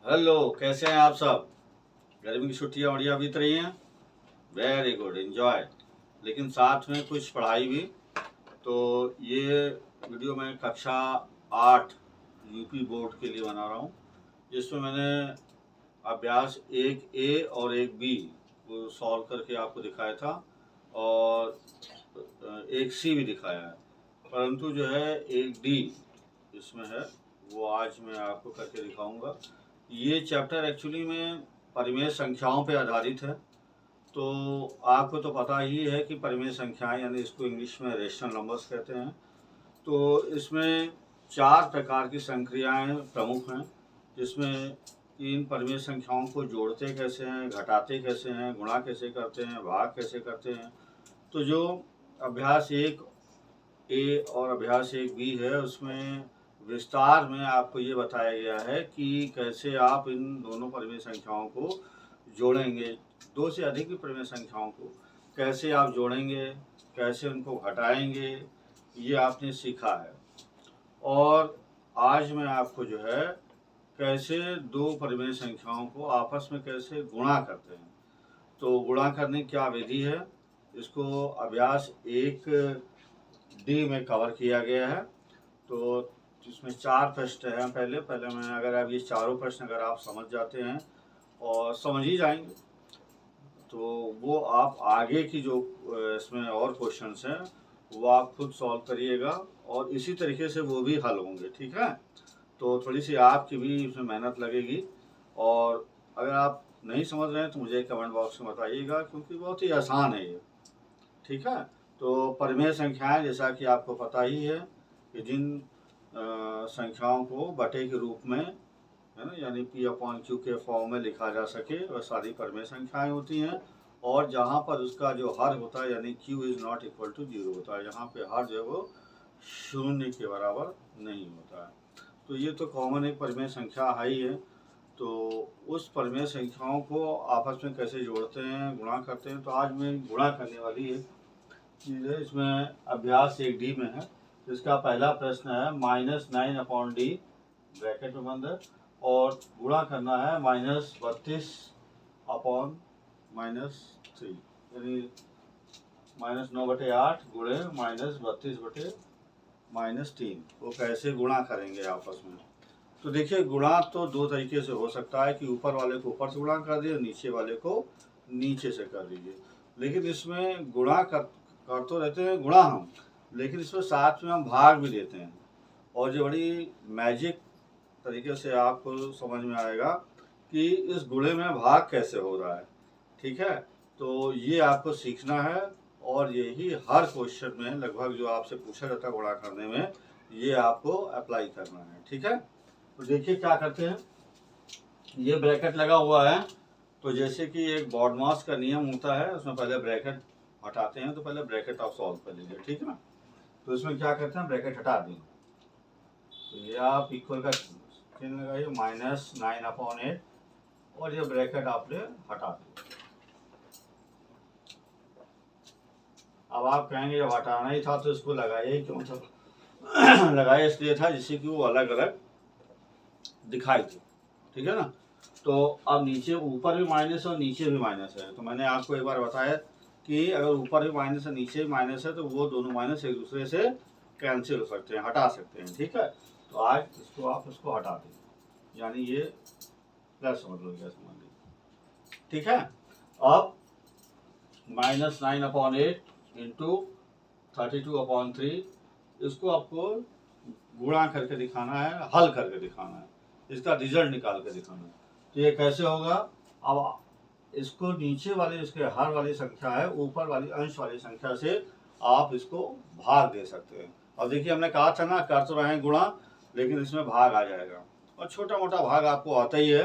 Hello, कैसे हैं आप सब। गर्मी की छुट्टियां बढ़िया बीत रही हैं। Very good, enjoy. लेकिन साथ में कुछ पढ़ाई भी। तो ये वीडियो मैं कक्षा 8 यूपी बोर्ड के लिए बना रहा हूँ, जिसमें मैंने अभ्यास 1A और 1B को सॉल्व करके आपको दिखाया था, और 1C भी दिखाया है। परंतु जो है 1D इसमें है, वो आज मैं आपको करके दिखाऊंगा। ये चैप्टर एक्चुअली में परिमेय संख्याओं पे आधारित है। तो आपको तो पता ही है कि परिमेय संख्याएं यानी इसको इंग्लिश में रेशनल नंबर्स कहते हैं। तो इसमें 4 प्रकार की संक्रियाएं प्रमुख हैं, जिसमें इन परिमेय संख्याओं को जोड़ते कैसे हैं, घटाते कैसे हैं, गुणा कैसे करते हैं, भाग कैसे करते हैं। तो जो अभ्यास 1A और अभ्यास 1B है, उसमें विस्तार में आपको ये बताया गया है कि कैसे आप इन दोनों परिमेय संख्याओं को जोड़ेंगे। दो से अधिक भी परिमेय संख्याओं को कैसे आप जोड़ेंगे, कैसे उनको घटाएंगे, ये आपने सीखा है। और आज मैं आपको जो है कैसे दो परिमेय संख्याओं को आपस में कैसे गुणा करते हैं, तो गुणा करने की क्या विधि है, इसको अभ्यास 1D में कवर किया गया है। तो इसमें 4 प्रश्न हैं। पहले मैं अगर आप ये चारों प्रश्न अगर आप समझ जाते हैं और समझ ही जाएंगे, तो वो आप आगे की जो इसमें और क्वेश्चंस हैं वो आप खुद सॉल्व करिएगा, और इसी तरीके से वो भी हल होंगे। ठीक है, तो थोड़ी सी आपकी भी इसमें मेहनत लगेगी। और अगर आप नहीं समझ रहे हैं तो मुझे कमेंट बॉक्स में बताइएगा, क्योंकि बहुत ही आसान है ये। ठीक है, तो परिमेय संख्याएं जैसा कि आपको पता ही है कि जिन संख्याओं को बटे के रूप में, है ना, यानी P/Q के फॉर्म में लिखा जा सके, वह सारी परिमेय संख्याएं होती हैं। और जहाँ पर उसका जो हर होता है यानी Q is not equal to 0 होता है, यहाँ पे हर जो है वो शून्य के बराबर नहीं होता है। तो ये तो कॉमन एक परिमेय संख्या है ही है। तो उस परिमेय संख्याओं को आपस में कैसे जोड़ते हैं, गुणा करते हैं, तो आज मैं गुणा करने वाली है चीज़ है। इसमें अभ्यास 1D में है। इसका पहला प्रश्न है -9/D ब्रैकेट में बंद है, और गुणा करना है -32/-3, यानी -9/8 गुणे -32/-3। वो कैसे गुणा करेंगे आपस में। तो देखिए, गुणा तो दो तरीके से हो सकता है कि ऊपर वाले को ऊपर से गुणा कर दिए, नीचे वाले को नीचे से कर दीजिए। लेकिन इसमें गुणा कर तो रहते हैं गुणा हम, लेकिन इसमें साथ में हम भाग भी देते हैं। और जो बड़ी मैजिक तरीके से आपको समझ में आएगा कि इस गुणे में भाग कैसे हो रहा है। ठीक है, तो ये आपको सीखना है, और यही हर क्वेश्चन में लगभग जो आपसे पूछा जाता है गुणा करने में, ये आपको अप्लाई करना है। ठीक है, तो देखिए क्या करते हैं। ये ब्रैकेट लगा हुआ है, तो जैसे कि एक बॉडमास का नियम होता है, उसमें पहले ब्रैकेट हटाते हैं, तो पहले ब्रैकेट आप सॉल्व कर लीजिए। ठीक है ना, तो इसमें क्या करते हैं, ब्रैकेट हटा देंगे। तो ये आप इक्वल का चिन्ह लगाइए, -9/8, और ये ब्रैकेट आपने हटा दिया। अब आप कहेंगे जब हटाना ही था तो इसको लगाया ही क्यों था। लगाया इसलिए था जिससे कि वो अलग अलग दिखाई दे। ठीक है ना, तो अब नीचे ऊपर भी माइनस और नीचे भी माइनस है। तो मैंने आपको एक बार बताया कि अगर ऊपर भी माइनस है नीचे भी माइनस है, तो वो दोनों माइनस एक दूसरे से कैंसिल हो सकते हैं, हटा सकते हैं। ठीक है, तो आज इसको आप उसको हटा दें, यानी ये प्लस समझ लो, क्या समझ लीजिए। ठीक है, अब -9/8 इंटू 32/3, इसको आपको गुणा करके दिखाना है, हल करके दिखाना है, इसका रिजल्ट निकाल के दिखाना है। तो ये कैसे होगा, अब इसको नीचे वाली इसके हर वाली संख्या है, ऊपर वाली अंश वाली संख्या से आप इसको भाग दे सकते हैं। अब देखिए, हमने कहा था ना, कर तो रहे हैं गुणा, लेकिन इसमें भाग आ जाएगा, और छोटा मोटा भाग आपको आता ही है।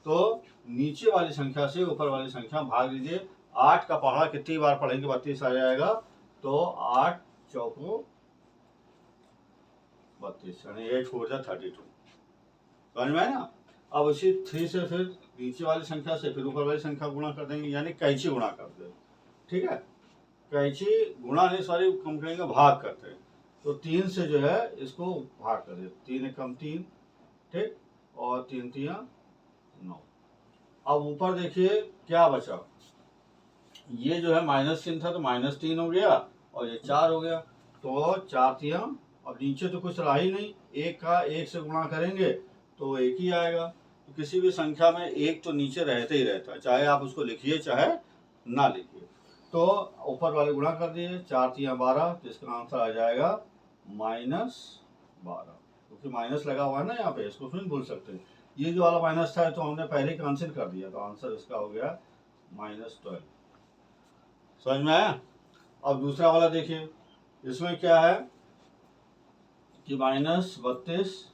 तो नीचे वाली संख्या से ऊपर वाली संख्या भाग दीजिए। 8 का पहाड़ा कितनी बार पढ़ेंगे, 32 आ जाएगा। तो 8 चौकों 32, यानी 8 4 जा 32। समझ में है ना। अब उसी 3 से फिर नीचे वाली संख्या से फिर ऊपर वाली संख्या गुणा कर देंगे, यानी कैंची गुणा करते हैं। ठीक है, कैंची गुणा नहीं, सॉरी कम करेंगे, भाग करते हैं। तो 3 से जो है इसको भाग कर दे, 3 एकम 3, ठीक, और 3 तियां 9। अब ऊपर देखिए क्या बचा, ये जो है माइनस चिन्ह था तो -3 हो गया और ये 4 हो गया, तो 4 तिया। अब नीचे तो कुछ रहा ही नहीं, एक का एक से गुणा करेंगे तो एक ही आएगा। तो किसी भी संख्या में एक तो नीचे रहते ही रहता है, चाहे आप उसको लिखिए चाहे ना लिखिए। तो ऊपर वाले गुणा कर दिए, 4 तिया 12, तो इसका आंसर आ जाएगा -12, क्योंकि माइनस लगा हुआ है ना यहाँ पे, इसको फिर भूल सकते हैं। ये जो वाला माइनस था तो हमने पहले कैंसिल कर दिया, तो आंसर इसका हो गया -12। समझ में आया? अब दूसरा वाला देखिए, इसमें क्या है कि -32,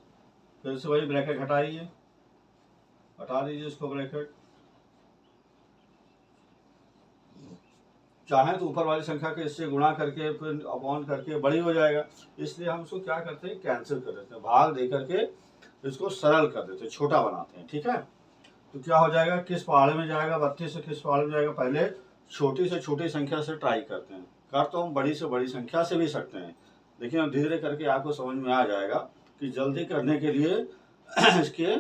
फिर से वही ब्रैकेट हटाइए, हटा दीजिए इसको ब्रैकेट। चाहे तो ऊपर वाली संख्या के इससे गुणा करके फिर अपॉन करके बड़ी हो जाएगा, इसलिए हम इसको क्या करते हैं, कैंसिल कर देते हैं, भाग दे करके इसको सरल कर देते हैं, छोटा बनाते हैं। ठीक है, तो क्या हो जाएगा, किस पहाड़े में जाएगा, 32 से किस पहाड़े में जाएगा, पहले छोटी से छोटी संख्या से ट्राई करते हैं। कर तो हम बड़ी से बड़ी संख्या से भी सकते हैं, लेकिन हम धीरे करके आपको समझ में आ जाएगा कि जल्दी करने के लिए इसके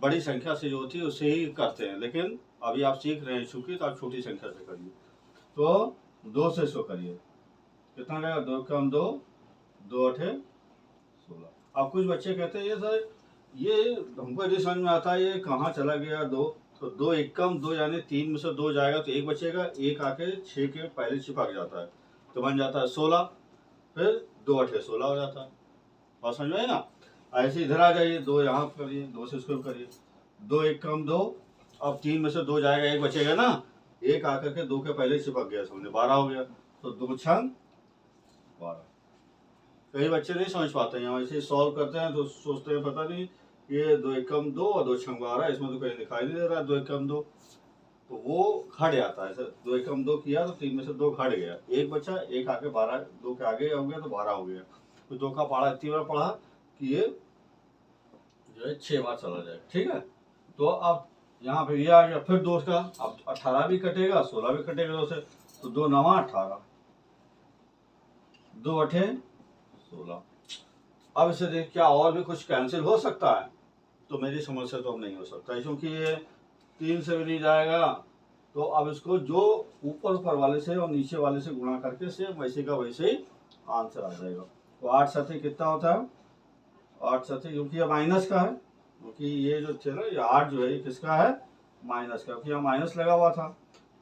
बड़ी संख्या से जो होती है उससे ही करते हैं, लेकिन अभी आप सीख रहे हैं चूंकि, तो आप छोटी संख्या से करिए। तो 2 से इसको करिए, कितना लगेगा, 2 कम 2, 2 8 16। अब कुछ बच्चे कहते हैं ये सर, ये हमको नहीं समझ में आता ये कहाँ चला गया 2, तो 2 एक कम 2 यानी 3 में से 2 जाएगा तो 1 बचेगा, 1 आके 6 के पहले चिपक जाता है तो बन जाता है 16, फिर 2 8 16 हो जाता है। बात समझ में आई ना? ऐसे इधर आ जाइए, 2 यहाँ करिए, 2 से इसको करिए, 2 एक कम 2, अब 3 में से 2 जाएगा, 1 बचेगा ना, 1 आकर के 2 के पहले चिपक गया, समझे 12 हो गया, तो 2 छंग 12। कई बच्चे नहीं समझ पाते हैं, ऐसे सॉल्व करते हैं तो सोचते हैं पता नहीं ये 2 एकम 2 और 2 छंग 12, इसमें तो कहीं दिखाई नहीं दे रहा है 2 एकम 2, तो वो घट जाता है। सर 2 एकम 2 किया तो 3 में से 2 घट गया, 1 बचा, 1 आके 12, 2 के आगे हो गया तो 12 हो गया, तो 2 का पहाड़ा इतनी बार पढ़ा कि ये जो है 6 बार चला जाए। ठीक है, तो अब यहाँ पे ये आ गया, फिर 2 का, अब 18 भी कटेगा 16 भी कटेगा 2 से, तो 2 9 18, 2 8 16। अब इसे देख क्या और भी कुछ कैंसिल हो सकता है, तो मेरी समझ से तो अब नहीं हो सकता, क्योंकि ये 3 से भी नहीं जाएगा, तो अब इसको जो ऊपर वाले से और नीचे वाले से गुणा करके से वैसे का वैसे ही आंसर आ जाएगा। तो 8 7 कितना होता है, 8 7, क्योंकि ये माइनस का है, क्योंकि ये जो थे ना ये 8 जो है ये किसका है, माइनस का, क्योंकि यहाँ माइनस लगा हुआ था,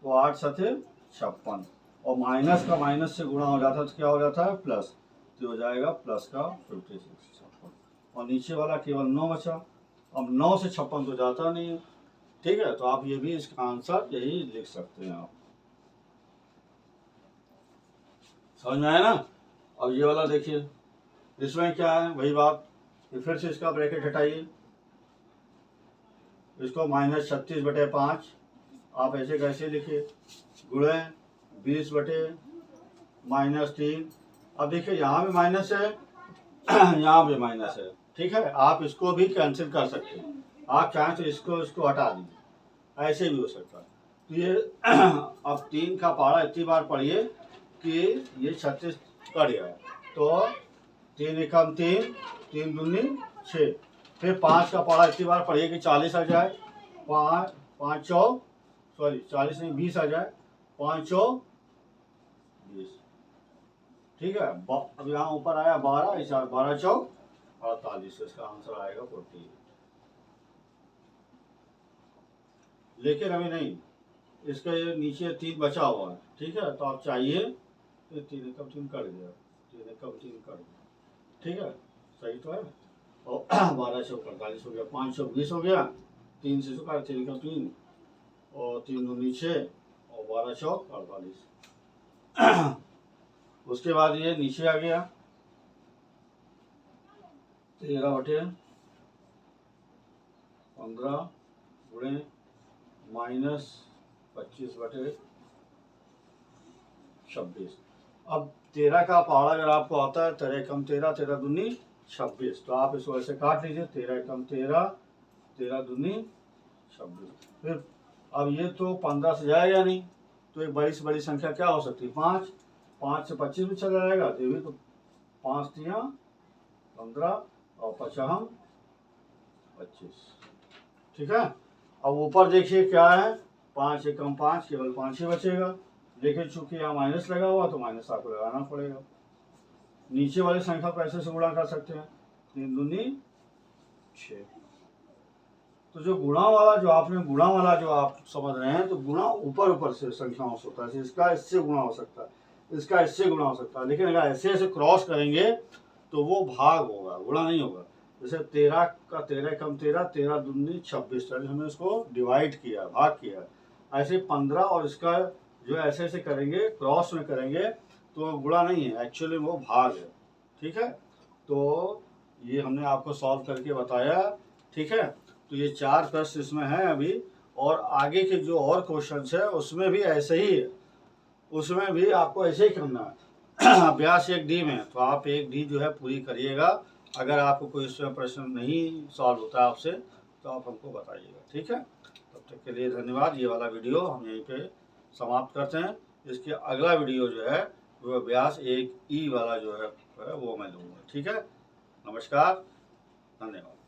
तो 8 7 56, और माइनस का माइनस से गुणा हो जाता है तो क्या हो जाता है, प्लस, तो हो जाएगा प्लस का 56, और नीचे वाला केवल 9 बचा। अब 9 से 56 तो जाता नहीं है। ठीक है, तो आप ये भी इसका आंसर यही लिख सकते हैं आप। समझ में आया ना? अब ये वाला देखिए, इसमें क्या है, वही बात, फिर से इसका ब्रैकेट हटाइए, इसको -36/5 आप ऐसे कैसे लिखिए, गुणे 20/-3। अब देखिए यहाँ भी माइनस है यहाँ भी माइनस है। ठीक है, आप इसको भी कैंसिल कर सकते हैं, आप चाहें तो इसको हटा दीजिए, ऐसे भी हो सकता है। तो ये अब 3 का पहाड़ा इतनी बार पढ़िए कि ये 36 कट गया, तो 3 एकम 3, 3 दूनी 6, फिर 5 का पहाड़ा इतनी बार पढ़िए कि 40 आ जाए, 5 चौक, सॉरी 40 नहीं 20 आ जाए, 5 चौक 20। ठीक है, अब यहाँ ऊपर आया 12, इस 12 चौक 48, इसका आंसर आएगा 40। लेकिन अभी नहीं, इसका ये नीचे 3 बचा हुआ है। ठीक है, तो आप चाहिए तो 3 एकम 3 कट गया, 3 एकम 3 कट गया। ठीक है, सही तो है, और 12 चौक 48 हो गया, 5 चौक 20 हो गया, 3 से चुका 3 एकम 3 और 3 दूनी 6 और 12 चौक 48। उसके बाद ये नीचे आ गया 13/15 गुणे -25/26। अब 13 का पहाड़ा अगर आपको आता है, 13 एकम 13, 13 दूनी 26, तो आप इसको ऐसे काट लीजिए, 13 एकम 13, 13 दूनी 26। फिर अब ये तो 15 से जाएगा नहीं, तो एक बड़ी से बड़ी संख्या क्या हो सकती है, 5, 5 से 25 भी चला जाएगा, तो ये भी तो 5 तिया 15 और 5 25। ठीक है, अब ऊपर देखिए क्या है, 5 एकम 5, केवल 5 ही बचेगा, लेकिन चूंकि यहाँ माइनस लगा हुआ तो माइनस आपको लगाना पड़ेगा। नीचे वाली संख्या को ऐसे से गुणा कर सकते हैं, 3 दूनी 6। तो जो गुणा वाला जो आपने गुणा वाला जो आप समझ रहे हैं, तो गुणा ऊपर ऊपर से संख्याओं से होता है, इसका इससे गुणा हो सकता है, इसका इससे गुणा हो सकता है, लेकिन अगर ऐसे ऐसे क्रॉस करेंगे तो वो भाग होगा, गुणा नहीं होगा। जैसे 13 का 13 कम 13, 13 दूनी 26, हमने उसको डिवाइड किया, भाग किया। ऐसे 15 और इसका जो ऐसे ऐसे करेंगे, क्रॉस में करेंगे तो गुणा नहीं है, एक्चुअली वो भाग है। ठीक है, तो ये हमने आपको सॉल्व करके बताया। ठीक है, तो ये 4 प्रश्न इसमें हैं अभी, और आगे के जो और क्वेश्चंस है उसमें भी ऐसे ही है, उसमें भी आपको ऐसे ही करना है। अभ्यास 1D में तो आप 1D जो है पूरी करिएगा। अगर आपको कोई इसमें प्रश्न नहीं सॉल्व होता आपसे तो आप हमको बताइएगा। ठीक है, तब तक के लिए धन्यवाद। ये वाला वीडियो हम यहीं पे समाप्त करते हैं। इसके अगला वीडियो जो है वो अभ्यास 1E वाला जो है वो मैं दूंगा। ठीक है, नमस्कार, धन्यवाद।